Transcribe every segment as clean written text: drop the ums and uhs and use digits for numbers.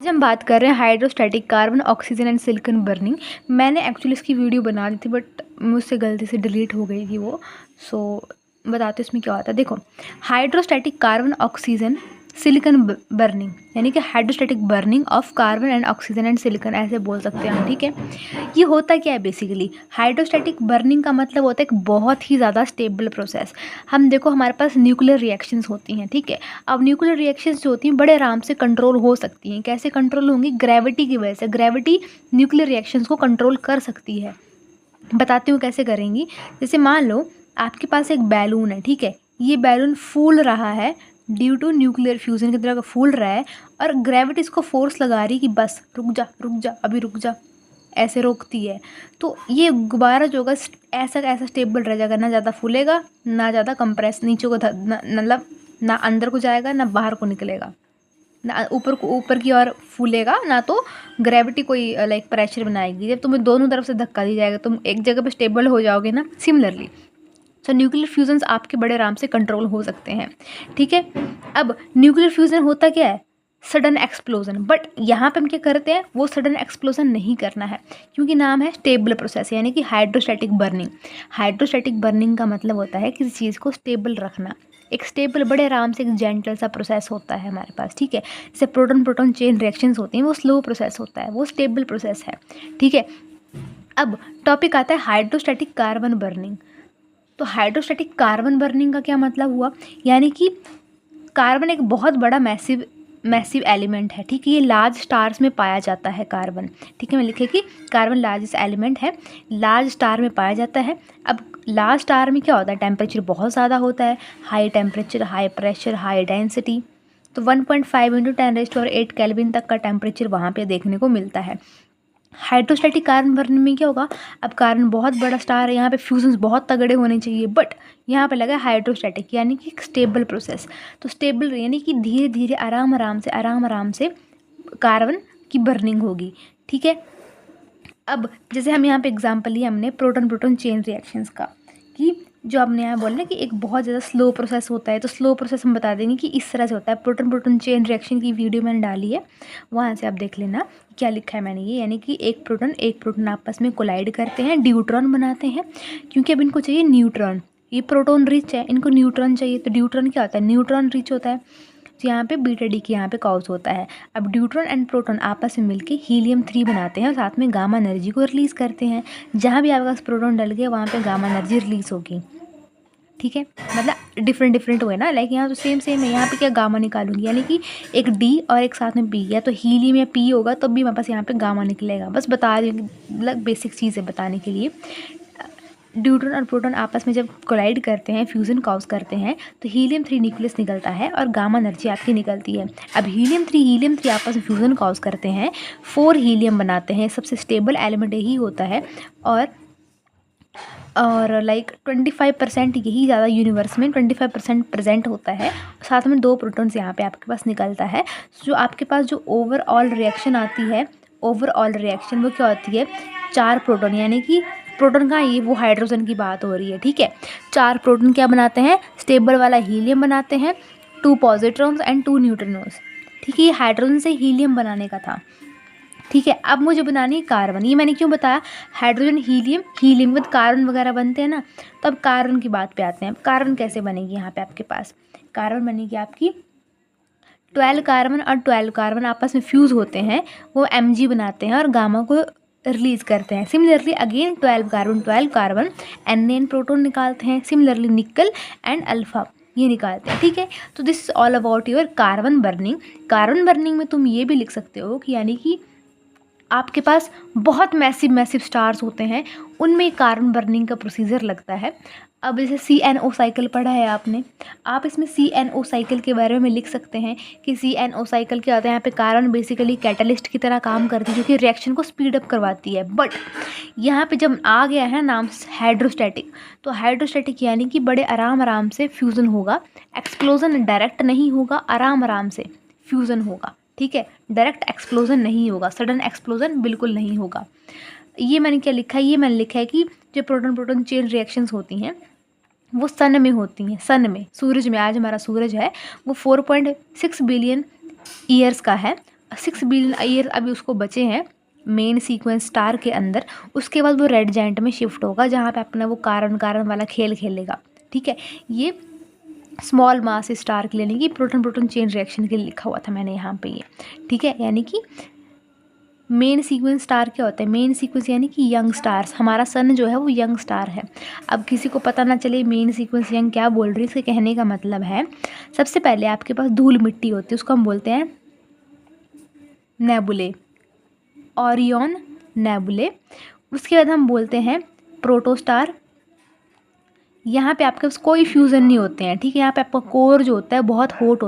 आज हम बात कर रहे हैं hydrostatic carbon oxygen and silicon burning. मैंने एक्चुअली इसकी वीडियो बना दी थी बट मुझसे गलती से डिलीट हो गई थी वो। सो बताते इसमें क्या होता है। देखो, hydrostatic carbon oxygen silicon burning यानी कि hydrostatic burning of carbon and oxygen and silicon ऐसे बोल सकते हैं हम। ठीक है, ये होता क्या है बेसिकली। हाइड्रोस्टैटिक बर्निंग का मतलब होता है एक बहुत ही ज़्यादा स्टेबल प्रोसेस। हम देखो, हमारे पास न्यूक्लियर रिएक्शंस होती हैं। ठीक है, अब न्यूक्लियर रिएक्शंस जो होती हैं बड़े आराम से कंट्रोल हो सकती हैं। कैसे कंट्रोल होंगी? ग्रेविटी की वजह से। ग्रेविटी न्यूक्लियर रिएक्शंस को कंट्रोल कर सकती है। बताती हूँ कैसे करेंगी। जैसे मान लो आपके पास एक बैलून है। ठीक है, ये बैलून फूल रहा है ड्यू टू न्यूक्लियर फ्यूजन की तरह का फूल रहा है, और ग्रेविटी इसको फोर्स लगा रही है कि बस रुक जा अभी रुक जा, ऐसे रोकती है। तो ये गुब्बारा जो होगा ऐसा ऐसा स्टेबल रह जाएगा, ना ज़्यादा फूलेगा ना ज़्यादा कंप्रेस नीचे को मतलब ना अंदर को जाएगा ना बाहर को निकलेगा, ना ऊपर की ओर फूलेगा, ना तो ग्रेविटी कोई लाइक प्रेशर बनाएगी। जब तुम्हें दोनों तरफ से धक्का दी जाएगा तुम एक जगह पे स्टेबल हो जाओगे ना। सिमिलरली सो न्यूक्लियर फ्यूजन्स आपके बड़े आराम से कंट्रोल हो सकते हैं। ठीक है, अब न्यूक्लियर फ्यूजन होता क्या है? Sudden explosion. बट यहाँ पे हम क्या करते हैं, वो सडन एक्सप्लोजन नहीं करना है, क्योंकि नाम है स्टेबल प्रोसेस यानी कि हाइड्रोस्टैटिक बर्निंग। हाइड्रोस्टैटिक बर्निंग का मतलब होता है किसी चीज़ को स्टेबल रखना। एक स्टेबल बड़े आराम से एक जेंटल सा प्रोसेस होता है हमारे पास। ठीक है, जैसे प्रोटॉन प्रोटॉन चेन रिएक्शंस होती हैं वो स्लो प्रोसेस होता है, वो स्टेबल प्रोसेस है। ठीक है, अब टॉपिक आता है हाइड्रोस्टैटिक कार्बन बर्निंग। तो हाइड्रोस्टैटिक कार्बन बर्निंग का क्या मतलब हुआ? यानी कि कार्बन एक बहुत बड़ा मैसिव एलिमेंट है। ठीक है, ये लार्ज स्टार्स में पाया जाता है कार्बन। ठीक है, मैं लिखे कि कार्बन लार्जेस्ट एलिमेंट है, लार्ज स्टार में पाया जाता है। अब लार्ज स्टार में क्या होता है? टेम्परेचर बहुत ज़्यादा होता है, high temperature, high pressure, high density. तो 1.5 × 10⁸ केल्विन तक का टेम्परेचर वहाँ पे देखने को मिलता है। हाइड्रोस्टैटिक कार्बन बर्निंग में क्या होगा? अब कार्बन बहुत बड़ा स्टार है, यहाँ पे फ्यूजन्स बहुत तगड़े होने चाहिए, बट यहाँ पे लगा हाइड्रोस्टैटिक यानी कि एक स्टेबल प्रोसेस। तो स्टेबल यानी कि धीरे धीरे आराम आराम से कार्बन की बर्निंग होगी। ठीक है, अब जैसे हम यहाँ पे एग्जांपल लिया हमने प्रोटॉन प्रोटॉन चेन रिएक्शंस का, कि जो हमने यहाँ बोला कि एक बहुत ज़्यादा स्लो प्रोसेस होता है। तो स्लो प्रोसेस हम बता देंगे कि इस तरह से होता है। प्रोटॉन प्रोटॉन चेन रिएक्शन की वीडियो मैंने डाली है, वहाँ से आप देख लेना क्या लिखा है मैंने। ये यानी कि एक प्रोटॉन आपस में कोलाइड करते हैं, ड्यूट्रॉन बनाते हैं, क्योंकि अब इनको चाहिए न्यूट्रॉन। ये प्रोटॉन रिच है, इनको न्यूट्रॉन चाहिए। तो ड्यूट्रॉन क्या होता है? न्यूट्रॉन रिच होता है। तो यहाँ पे बीटा डी की यहाँ पे कॉज होता है। अब ड्यूट्रॉन एंड प्रोटॉन आपस में मिलके हीलियम-3 बनाते हैं और साथ में गामा एनर्जी को रिलीज़ करते हैं। जहाँ भी आपके पास प्रोटॉन डल गया वहाँ पे गामा एनर्जी रिलीज़ होगी। ठीक है, मतलब डिफरेंट हुए ना, लाइक यहाँ तो सेम है। यहाँ पे क्या गामा निकालूंगी, यानी कि एक डी और एक साथ में पी, या तो हीलियम या पी होगा तो भी मेरे पास यहाँ पे गामा निकलेगा। बस बता रही हूँ, मतलब बेसिक चीज़ है बताने के लिए। ड्यूट्रॉन और प्रोटॉन आपस में जब कोलाइड करते हैं, फ्यूजन कॉज करते हैं, तो हीलियम-3 न्यूक्लियस निकलता है और गामा एनर्जी आपकी निकलती है। अब हीलियम-3 आपस में फ्यूजन कॉज करते हैं, 4 हीलियम बनाते हैं। सबसे स्टेबल एलिमेंट यही होता है, और लाइक 25% यही ज़्यादा यूनिवर्स में 25% प्रेजेंट होता है। साथ में 2 प्रोटॉन्स यहाँ पे आपके पास निकलता है। जो आपके पास जो ओवरऑल रिएक्शन आती है, ओवरऑल रिएक्शन वो क्या होती है? 4 प्रोटॉन, यानी कि प्रोटॉन का ये वो हाइड्रोजन की बात हो रही है। ठीक है, 4 प्रोटॉन क्या बनाते हैं? स्टेबल वाला हीलियम बनाते हैं, 2 पॉजिट्रॉन्स एंड 2 न्यूट्रिनोस। ठीक है, ये हाइड्रोजन से हीलियम बनाने का था। ठीक है, अब मुझे बनानी है कार्बन। ये मैंने क्यों बताया? हाइड्रोजन हीलियम विद कार्बन वगैरह बनते हैं ना। तो अब कार्बन की बात पे आते हैं। कार्बन कैसे बनेगी? यहाँ पे आपके पास कार्बन बनेगी आपकी 12 कार्बन और 12 कार्बन आपस में फ्यूज़ होते हैं, वो Mg बनाते हैं और गामा को रिलीज़ करते हैं। Similarly again 12 carbon an proton निकालते हैं। सिमिलरली निकल एंड अल्फा ये निकालते हैं। ठीक है, तो this is all about your carbon burning. Carbon burning में तुम ये भी लिख सकते हो कि यानी कि आपके पास बहुत मैसिव स्टार्स होते हैं, उनमें कार्बन बर्निंग का प्रोसीजर लगता है। अब जैसे CNO साइकिल पढ़ा है आपने, आप इसमें CNO साइकिल के बारे में लिख सकते हैं कि CNO साइकिल क्या होता है। यहाँ पे कार्बन बेसिकली कैटलिस्ट की तरह काम करती है, जो कि रिएक्शन को स्पीड अप करवाती है। बट यहाँ पे जब आ गया है नाम हाइड्रोस्टैटिक, तो हाइड्रोस्टैटिक यानी कि बड़े आराम से फ्यूज़न होगा। एक्सप्लोजन डायरेक्ट नहीं होगा, आराम से फ्यूज़न होगा। ठीक है, डायरेक्ट एक्सप्लोजन नहीं होगा, सडन एक्सप्लोजन बिल्कुल नहीं होगा। ये मैंने क्या लिखा है? ये मैंने लिखा है कि जो प्रोटॉन प्रोटॉन चेन रिएक्शंस होती हैं वो सन में होती हैं। सन में, सूरज में, आज हमारा सूरज है वो 4.6 बिलियन ईयर्स का है। 6 बिलियन ईयर अभी उसको बचे हैं मेन सीक्वेंस स्टार के अंदर। उसके बाद वो रेड जाइंट में शिफ्ट होगा, जहाँ पे अपना वो कार्बन कार्बन वाला खेल खेलेगा। ठीक है, ये स्मॉल मास स्टार के लिए, यानी कि प्रोटॉन प्रोटॉन चेन रिएक्शन के लिए लिखा हुआ था मैंने यहाँ पे ये। ठीक है, यानी कि मेन सीक्वेंस स्टार क्या होता है, मेन सीक्वेंस यानी कि यंग स्टार्स। हमारा सन जो है वो यंग स्टार है। अब किसी को पता ना चले मेन सीक्वेंस यंग क्या बोल रही है, इसके कहने का मतलब है सबसे पहले आपके पास धूल मिट्टी होती है, उसको हम बोलते हैं नेबुले, ओरियन नेबुले। उसके बाद हम बोलते हैं प्रोटोस्टार। यहाँ पे आपके पास कोई फ्यूज़न नहीं होते हैं। ठीक है, यहाँ पे आपका कोर जो होता है बहुत हॉट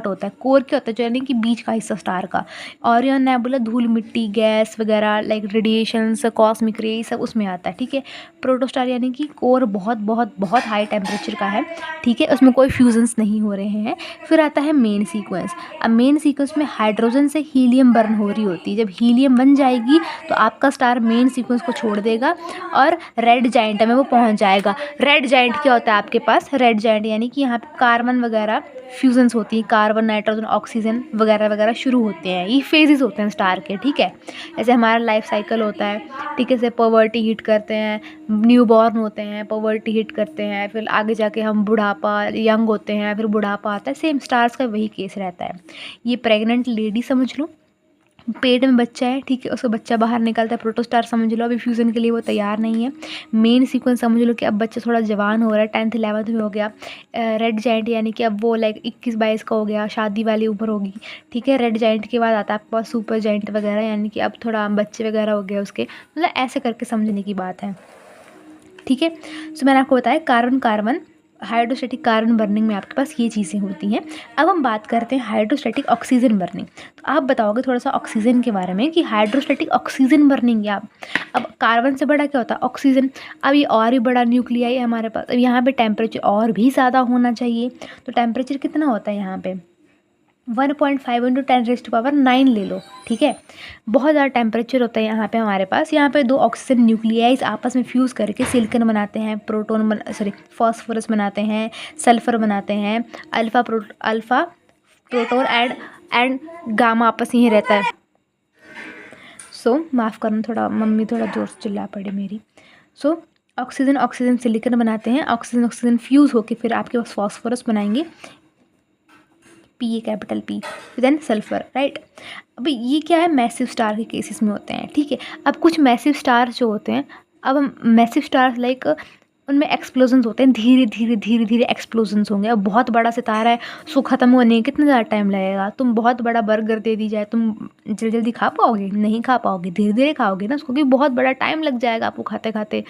होता है। कोर क्या होता है, जो यानी कि बीच का हिस्सा स्टार का। ओरियन नेबुला धूल मिट्टी गैस वगैरह लाइक रेडिएशंस कॉस्मिक रे सब उसमें आता है। ठीक है, प्रोटोस्टार यानी कि कोर बहुत बहुत बहुत हाई टेम्परेचर का है। ठीक है, उसमें कोई फ्यूजन्स नहीं हो रहे हैं। फिर आता है मेन सीक्वेंस। अब मेन सीक्वेंस में हाइड्रोजन से हीलियम बर्न हो रही होती है। जब हीलियम बन जाएगी तो आपका स्टार मेन सीक्वेंस को छोड़ देगा और रेड जाइंट में वो पहुंच जाएगा। रेड जाइंट क्या होता है आपके पास, रेड जाइंट यानी कि यहाँ पे कार्बन वगैरह फ्यूजन्स होती है, कार्बन नाइट्रोजन ऑक्सीजन वगैरह वगैरह शुरू होते हैं। ये फेजेस होते हैं स्टार के। ठीक है, ऐसे हमारा लाइफ साइकिल होता है। ठीक है, जैसे पवर्टी हिट करते हैं, न्यू बॉर्न होते हैं, पवर्टी हिट करते हैं, फिर आगे जाके हम बुढ़ापा, यंग होते हैं, फिर बुढ़ापा आता है। सेम स्टार्स का वही केस रहता है। ये प्रेग्नेंट लेडी समझ लो, पेट में बच्चा है। ठीक है, उसका बच्चा बाहर निकलता है, प्रोटोस्टार समझ लो अभी फ्यूज़न के लिए वो तैयार नहीं है। मेन सीक्वेंस समझ लो कि अब बच्चा थोड़ा जवान हो रहा है, 10th 11th में हो गया। रेड जाइंट यानी कि अब वो लाइक 21-22 का हो गया, शादी वाली उम्र होगी। ठीक है, रेड जाइंट के बाद आता है आपके पास सुपर जाइंट वगैरह, यानी कि अब थोड़ा बच्चे वगैरह हो गया उसके, मतलब ऐसे करके समझने की बात है। ठीक है, सो मैंने आपको बताया carbon carbon hydrostatic carbon burning में आपके पास ये चीज़ें होती हैं। अब हम बात करते हैं हाइड्रोस्टैटिक ऑक्सीजन बर्निंग। तो आप बताओगे थोड़ा सा ऑक्सीजन के बारे में कि हाइड्रोस्टैटिक ऑक्सीजन बर्निंग या अब कार्बन से बड़ा क्या होता है ऑक्सीजन। अब ये और भी बड़ा न्यूक्लियाई है हमारे पास। अब यहाँ पे टेम्परेचर और भी ज़्यादा होना चाहिए। तो टेम्परेचर कितना होता है यहाँ पे 1.5 × 10⁹ ले लो। ठीक है, बहुत ज़्यादा टेम्परेचर होता है यहाँ पे हमारे पास। यहाँ पे दो ऑक्सीजन न्यूक्लियाइज आपस में फ्यूज़ करके सिलिकॉन बनाते हैं, फॉस्फोरस बनाते हैं, सल्फर बनाते हैं, अल्फ़ा प्रोटोन एंड गामा आपस में ही रहता है। माफ़ करना, थोड़ा मम्मी थोड़ा ज़ोर से चिल्ला पड़ी मेरी। ऑक्सीजन सिलिकॉन बनाते हैं, ऑक्सीजन फ्यूज़ होके फिर आपके पास फॉस्फोरस बनाएंगे, P देन सल्फर, राइट। अब ये क्या है, मैसिव स्टार के केसेस में होते हैं। ठीक है, अब कुछ मैसिव स्टार जो होते हैं, अब हम मैसिव स्टार लाइक उनमें एक्सप्लोजन्स होते हैं, धीरे धीरे एक्सप्लोजन्स होंगे। अब बहुत बड़ा सितारा है, उसको ख़त्म होने में कितना ज़्यादा टाइम लगेगा। तुम बहुत बड़ा बर्गर दे दी जाए, तुम जल्दी जल्दी खा पाओगे? नहीं खा पाओगे, धीरे धीरे खाओगे ना उसको, क्योंकि बहुत बड़ा टाइम लग जाएगा आपको खाते खाते।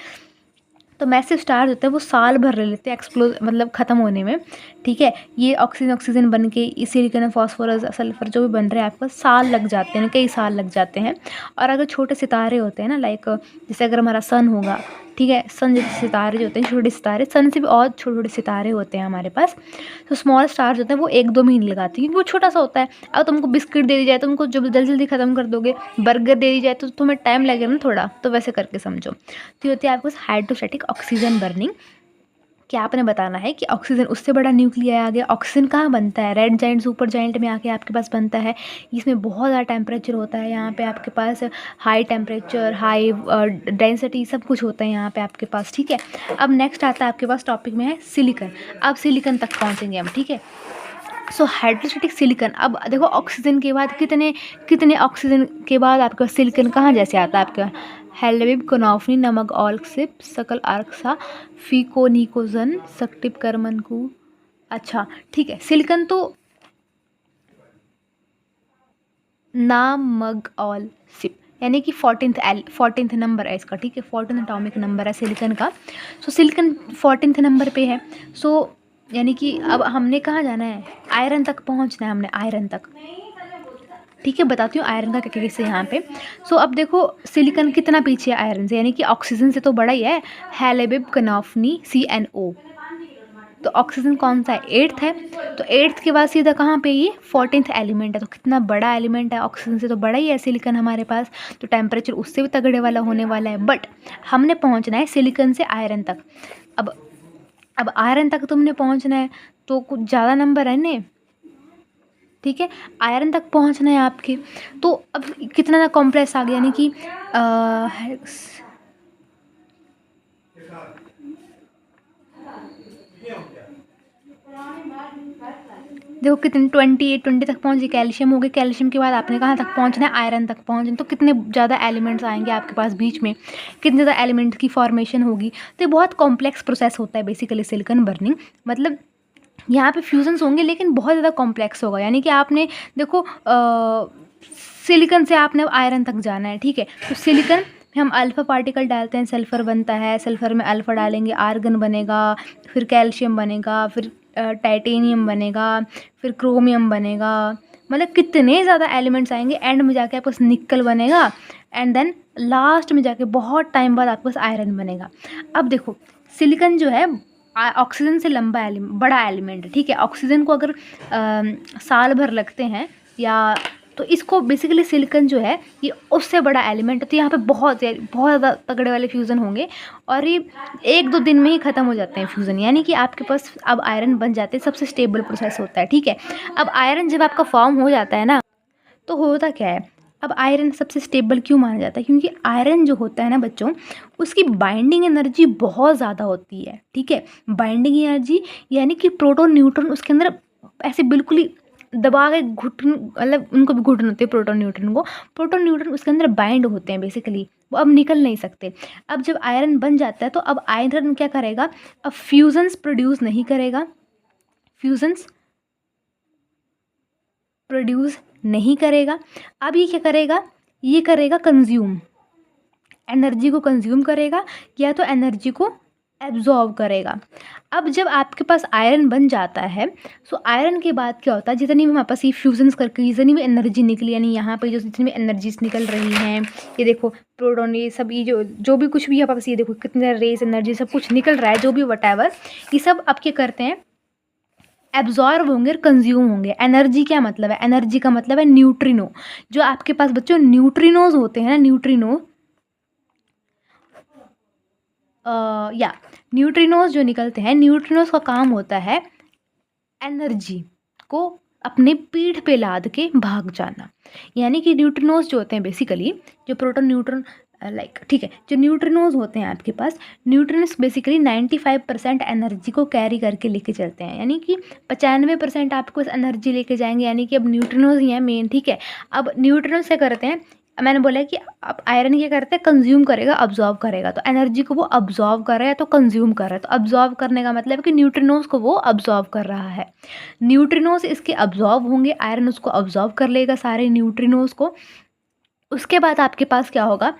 तो मैसिव स्टार्स होते हैं वो साल भर ले लेते हैं एक्सप्लोज मतलब ख़त्म होने में। ठीक है, ये ऑक्सीजन बन के सिलिकॉन फॉस्फोरस सल्फर जो भी बन रहे हैं आपको साल लग जाते हैं, कई साल लग जाते हैं। और अगर छोटे सितारे होते हैं ना, लाइक जैसे अगर हमारा सन होगा, ठीक है, सन जैसे सितारे जो होते हैं छोटे सितारे, सन से भी और छोटे छोटे सितारे होते हैं हमारे पास। तो स्मॉल स्टार्स होते हैं वो 1-2 महीने लगाते हैं, क्योंकि वो छोटा सा होता है। अब तुमको बिस्किट दे दी जाए, तुमको जब जल्दी जल्दी ख़त्म कर दोगे। बर्गर दे दी जाए तो तुम्हें टाइम लगेगा ना थोड़ा, तो वैसे करके समझो। तो ये होती है आपके पास हाइड्रोस्टैटिक ऑक्सीजन बर्निंग। क्या आपने बताना है कि ऑक्सीजन उससे बड़ा न्यूक्लियाई आ गया। ऑक्सीजन कहाँ बनता है, रेड जाइंट सुपर जाइंट में आके आपके पास बनता है। इसमें बहुत ज़्यादा टेम्परेचर होता है, यहाँ पे आपके पास हाई टेम्परेचर, हाई डेंसिटी सब कुछ होता है यहाँ पे आपके पास। ठीक है, अब नेक्स्ट आता है आपके पास टॉपिक में है सिलिकॉन। अब सिलिकॉन तक पहुँचेंगे हम। ठीक है, हाइड्रोस्टैटिक सिलिकॉन। अब देखो ऑक्सीजन के बाद कितने ऑक्सीजन के बाद आपका सिलिकॉन कहाँ जैसे आता है आपका, हेल्बिब कोनाफनी नमक ऑल्सिप सकल आर्क्सा फीकोनिकोजन सक्टिप करमनकू। अच्छा ठीक है, सिलिकॉन तो नामग ऑल सिप यानी कि 14th नंबर है इसका। ठीक है, 14th एटॉमिक नंबर है सिलिकॉन का। सिलिकॉन 14th नंबर पे है। यानी कि अब हमने कहाँ जाना है, आयरन तक पहुँचना है हमने, आयरन तक। ठीक है, बताती हूँ आयरन का क्या केस है यहाँ पे। अब देखो सिलिकॉन कितना पीछे है आयरन से, यानी कि ऑक्सीजन से तो बड़ा ही है, हेलेबिब कनाफनी CNO। तो ऑक्सीजन कौन सा है, 8th है। तो 8th के बाद सीधा कहाँ पे, ये 14th एलिमेंट है। तो कितना बड़ा एलिमेंट है, ऑक्सीजन से तो बड़ा ही है सिलिकॉन हमारे पास। तो टेम्परेचर उससे भी तगड़े वाला होने वाला है। बट हमने पहुँचना है सिलिकॉन से आयरन तक। अब आयरन तक तुमने पहुँचना है तो कुछ ज़्यादा नंबर है ने, ठीक है, आयरन तक पहुंचना है आपके। तो अब कितना ज़्यादा कॉम्प्लेक्स आ गया, यानी कि देखो कितने 28 20 तक पहुँच गए, कैल्शियम हो गए, कैल्शियम के बाद आपने कहाँ तक पहुँचना है, आयरन तक पहुँचना, तो कितने ज़्यादा एलिमेंट्स आएंगे आपके पास बीच में, कितने ज़्यादा एलिमेंट की फॉर्मेशन होगी। तो ये बहुत कॉम्प्लेक्स प्रोसेस होता है बेसिकली सिलिकॉन बर्निंग। मतलब यहाँ पे फ्यूजन्स होंगे लेकिन बहुत ज़्यादा कॉम्प्लेक्स होगा, यानी कि आपने देखो सिलिकॉन से आपने अब आयरन तक जाना है, ठीक है। तो सिलिकॉन में हम अल्फ़ा पार्टिकल डालते हैं, सल्फ़र बनता है, सल्फ़र में अल्फ़ा डालेंगे, आर्गन बनेगा, फिर कैल्शियम बनेगा, फिर टाइटेनियम बनेगा, फिर क्रोमियम बनेगा। मतलब कितने ज़्यादा एलिमेंट्स आएंगे, एंड में जाके आपके पास निकल बनेगा, एंड देन लास्ट में जाके बहुत टाइम बाद आपके पास आयरन बनेगा। अब देखो सिलिकॉन जो है ऑक्सीजन से लंबा बड़ा एलिमेंट है, ठीक है। ऑक्सीजन को अगर साल भर लगते हैं या तो इसको बेसिकली सिलिकॉन जो है ये उससे बड़ा एलिमेंट है। तो यहाँ पे बहुत ज़्यादा तगड़े वाले फ्यूज़न होंगे और ये 1-2 दिन में ही ख़त्म हो जाते हैं फ्यूज़न, यानी कि आपके पास अब आयरन बन जाते हैं। सबसे स्टेबल प्रोसेस होता है, ठीक है। अब आयरन जब आपका फॉर्म हो जाता है ना, तो होता क्या है, अब आयरन सबसे स्टेबल क्यों माना जाता है, क्योंकि आयरन जो होता है ना बच्चों, उसकी बाइंडिंग एनर्जी बहुत ज़्यादा होती है, ठीक है। बाइंडिंग एनर्जी यानी कि प्रोटॉन न्यूट्रॉन उसके अंदर ऐसे बिल्कुल ही दबा के घुटन, मतलब उनको भी घुटन होती है प्रोटॉन न्यूट्रॉन को, प्रोटॉन न्यूट्रॉन उसके अंदर बाइंड होते हैं बेसिकली, वो अब निकल नहीं सकते। अब जब आयरन बन जाता है तो अब आयरन क्या करेगा, अब फ्यूजन्स प्रोड्यूस नहीं करेगा, फ्यूजन्स प्रोड्यूस नहीं करेगा। अब ये क्या करेगा, ये करेगा कंज्यूम, एनर्जी को कंज्यूम करेगा या तो एनर्जी को एब्जॉर्व करेगा। अब जब आपके पास आयरन बन जाता है, सो आयरन के बाद क्या होता है, जितनी भी हमारे पास ये फ्यूजन्स करके जितनी भी एनर्जी निकली, यानी यहाँ पे जो जितनी भी एनर्जीज निकल रही हैं, ये देखो प्रोटॉन, ये सब, ये जो भी कुछ भी हमारे पास, ये देखो कितने रेस एनर्जी सब कुछ निकल रहा है, जो भी वटएवर, ये सब अब क्या करते हैं, एब्जॉर्व होंगे और कंज्यूम होंगे। एनर्जी क्या मतलब है, एनर्जी का मतलब है न्यूट्रिनो। जो आपके पास बच्चों न्यूट्रिनोज होते हैं ना, न्यूट्रिनोज जो निकलते हैं, न्यूट्रिनोज का काम होता है एनर्जी को अपने पीठ पे लाद के भाग जाना। यानी कि न्यूट्रिनोज जो होते हैं बेसिकली, जो प्रोटॉन न्यूट्रॉन ठीक है, जो न्यूट्रिनोज होते हैं आपके पास, न्यूट्रिनोज बेसिकली 95% एनर्जी को कैरी करके लेके चलते हैं, यानी कि 95% आपको एनर्जी लेके जाएंगे, यानी कि अब न्यूट्रिनोज ही हैं मेन, ठीक है। अब न्यूट्रिनोज क्या करते हैं, मैंने बोला कि अब आयरन क्या करते हैं, कंज्यूम करेगा, अब्जॉर्व करेगा, तो एनर्जी को वो अब्जॉर्व कर रहा है तो कंज्यूम कर रहा है। तो अब्जॉर्व करने का मतलब है कि न्यूट्रिनोज को वो अब्जॉर्व कर रहा है, न्यूट्रिनोज इसके अब्जॉर्व होंगे, आयरन उसको अब्जॉर्व कर लेगा सारे न्यूट्रिनोज को। उसके बाद आपके पास क्या होगा,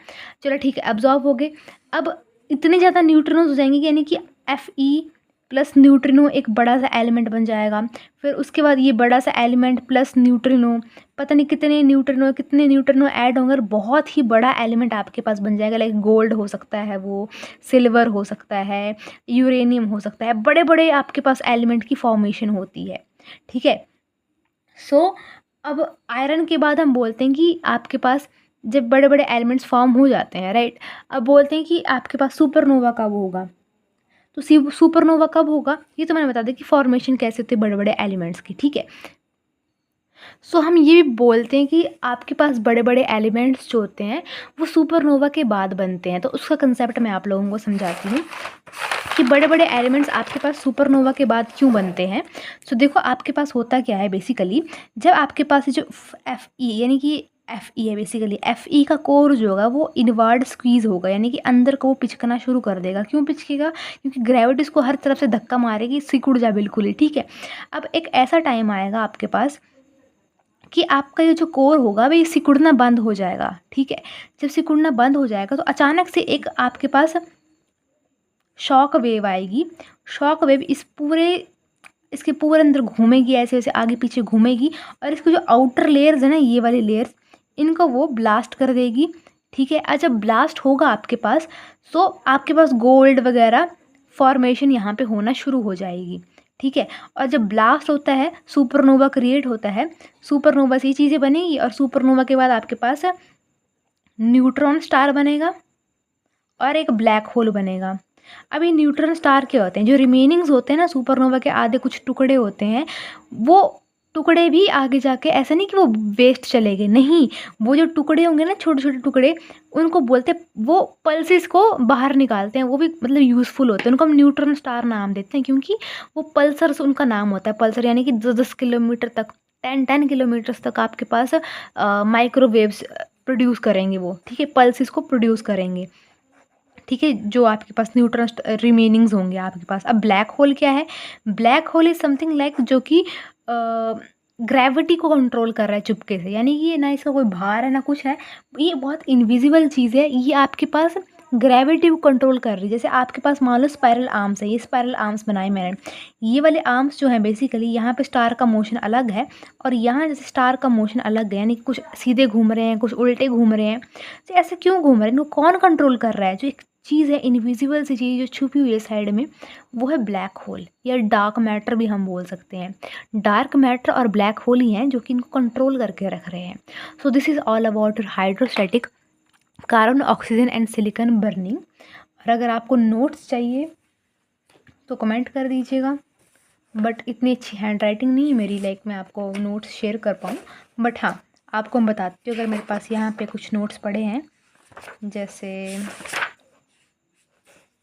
चलो ठीक है, अब्जॉर्व हो गए। अब इतने ज़्यादा न्यूट्रिनोज हो जाएंगे, यानी कि Fe प्लस न्यूट्रिनो एक बड़ा सा एलिमेंट बन जाएगा। फिर उसके बाद ये बड़ा सा एलिमेंट प्लस न्यूट्रिनो, पता नहीं कितने न्यूट्रिनो ऐड होंगे और बहुत ही बड़ा एलिमेंट आपके पास बन जाएगा। लाइक गोल्ड हो सकता है, वो सिल्वर हो सकता है, यूरेनियम हो सकता है, बड़े बड़े आपके पास एलिमेंट की फॉर्मेशन होती है, ठीक है। सो अब आयरन के बाद हम बोलते हैं कि आपके पास जब बड़े बड़े एलिमेंट्स फॉर्म हो जाते हैं, राइट, अब बोलते हैं कि आपके पास सुपरनोवा कब होगा। तो सुपरनोवा कब होगा, ये तो मैंने बता दिया कि फॉर्मेशन कैसे होती है बड़े बड़े एलिमेंट्स की, ठीक है। सो हम ये भी बोलते हैं कि आपके पास बड़े बड़े एलिमेंट्स जो होते हैं वो सुपरनोवा के बाद बनते हैं। तो उसका कंसेप्ट मैं आप लोगों को समझाती हूँ कि बड़े बड़े एलिमेंट्स आपके पास सुपरनोवा के बाद क्यों बनते हैं। सो देखो आपके पास होता क्या है बेसिकली, जब आपके पास जो Fe यानी कि Fe है, बेसिकली Fe का कोर जो होगा वो इनवर्ड स्क्वीज होगा, यानी कि अंदर को वो पिचकना शुरू कर देगा। क्यों पिचकेगा, क्योंकि ग्रेविटी इसको हर तरफ से धक्का मारेगी, सिकुड़ जा बिल्कुल ही, ठीक है। अब एक ऐसा टाइम आएगा आपके पास कि आपका ये जो कोर होगा वह सिकुड़ना बंद हो जाएगा, ठीक है। जब सिकुड़ना बंद हो जाएगा तो अचानक से एक आपके पास शॉक वेव आएगी। शॉक वेव इसके पूरे अंदर घूमेगी, ऐसे ऐसे आगे पीछे घूमेगी, और इसके जो आउटर लेयर्स है ना, ये वाली लेयर्स, इनको वो ब्लास्ट कर देगी, ठीक है। और जब ब्लास्ट होगा आपके पास, तो आपके पास गोल्ड वगैरह फॉर्मेशन यहाँ पे होना शुरू हो जाएगी, ठीक है। और जब ब्लास्ट होता है, सुपरनोवा क्रिएट होता है, सुपरनोवा से ये चीज़ें बनेगी, और सुपरनोवा के बाद आपके पास न्यूट्रॉन स्टार बनेगा और एक ब्लैक होल बनेगा। अब ये न्यूट्रॉन स्टार क्या होते हैं, जो रिमेनिंग्स होते हैं ना सुपरनोवा के आधे कुछ टुकड़े होते हैं, वो टुकड़े भी आगे जाके ऐसा नहीं कि वो वेस्ट चले गए, नहीं, वो जो टुकड़े होंगे ना, छोटे-छोटे टुकड़े, उनको बोलते हैं, वो पल्सेस को बाहर निकालते हैं, वो भी मतलब यूज़फुल होते हैं, उनको हम न्यूट्रॉन स्टार नाम देते हैं क्योंकि वो पल्सर्स उनका नाम होता है, पल्सर यानी कि 10-10 किलोमीटर तक, 10-10 किलोमीटर्स तक आपके पास माइक्रोवेव्स प्रोड्यूस करेंगे वो, ठीक है? पल्सेस को प्रोड्यूस करेंगे, ठीक है? जो आपके पास न्यूट्रॉन रिमेनिंग्स होंगे आपके पास। अब ब्लैक होल क्या है? Black hole is something like जो कि ग्रेविटी को कंट्रोल कर रहा है चुपके से, यानी कि ये ना इसका कोई भार है ना कुछ है, ये बहुत इनविजिबल चीज़ है, ये आपके पास ग्रेविटी को कंट्रोल कर रही है। जैसे आपके पास मान लो स्पाइरल आर्म्स है, ये स्पाइरल आर्म्स बनाए मैंने, ये वाले आर्म्स जो हैं बेसिकली यहाँ पे स्टार का मोशन अलग है और यहाँ जैसे स्टार का मोशन अलग है, यानी कि कुछ सीधे घूम रहे हैं, कुछ उल्टे घूम रहे हैं। तो ऐसे क्यों घूम रहे हैं? इनको कौन कंट्रोल कर रहा है? जो एक चीज़ है, इनविजिबल सी चीज़ जो छुपी हुई है साइड में, वो है ब्लैक होल या डार्क मैटर भी हम बोल सकते हैं। डार्क मैटर और ब्लैक होल ही हैं जो कि इनको कंट्रोल करके रख रहे हैं। So this is all about hydrostatic carbon oxygen and silicon burning. और अगर आपको नोट्स चाहिए तो कमेंट कर दीजिएगा, बट इतनी अच्छी हैंड राइटिंग नहीं है मेरी, लाइक मैं आपको नोट्स शेयर कर पाऊँ, बट हाँ, आपको मैं बताती हूँ। अगर मेरे पास यहाँ पे कुछ नोट्स पड़े हैं, जैसे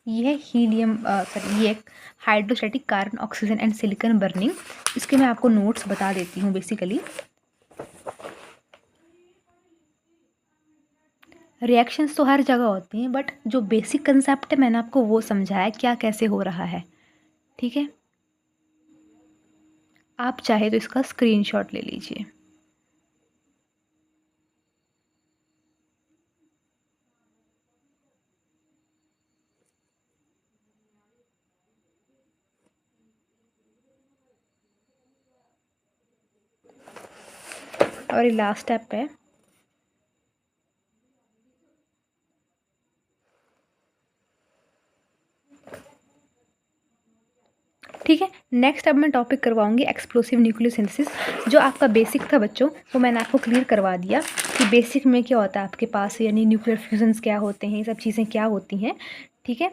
ये है हीलियम, सॉरी, ये hydrostatic carbon oxygen and silicon burning, इसके मैं आपको नोट्स बता देती हूँ बेसिकली। रिएक्शंस तो हर जगह होती हैं, बट जो बेसिक कंसेप्ट है मैंने आपको वो समझाया क्या कैसे हो रहा है, ठीक है? आप चाहे तो इसका स्क्रीनशॉट ले लीजिए। और ये लास्ट स्टेप है, ठीक है? नेक्स्ट अब मैं टॉपिक करवाऊंगी एक्सप्लोसिव न्यूक्लियोसिंथेसिस। जो आपका बेसिक था बच्चों, वो मैंने आपको क्लियर करवा दिया कि बेसिक में क्या होता है आपके पास, यानी न्यूक्लियर फ्यूजन्स क्या होते हैं, ये सब चीज़ें क्या होती हैं, ठीक है?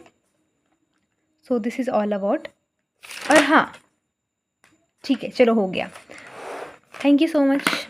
So this is all about. और हाँ, ठीक है, चलो हो गया। Thank you so much.